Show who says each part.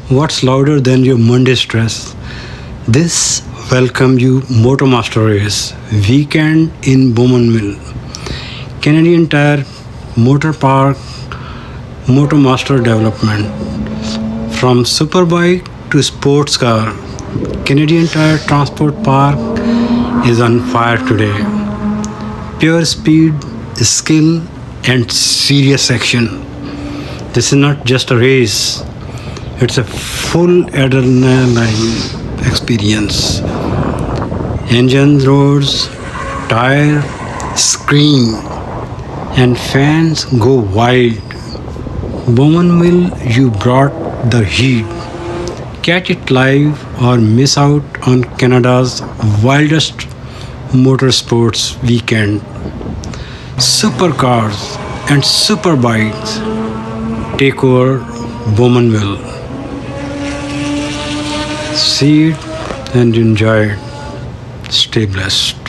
Speaker 1: What's louder than your Monday stress? This welcome you MotoMaster Race Weekend in Bowmanville. Canadian Tire Motor Park MotoMaster Development. From Superbike to sports car, Canadian Tire Transport Park is on fire today. Pure speed, skill, and serious action. This is not just a race, it's a full adrenaline experience. Engine roars, tire scream, and fans go wild. Bowmanville, you brought the heat. Catch it live or miss out on Canada's wildest motorsports weekend. Supercars and Superbikes take over Bowmanville. See it and enjoy it. Stay blessed.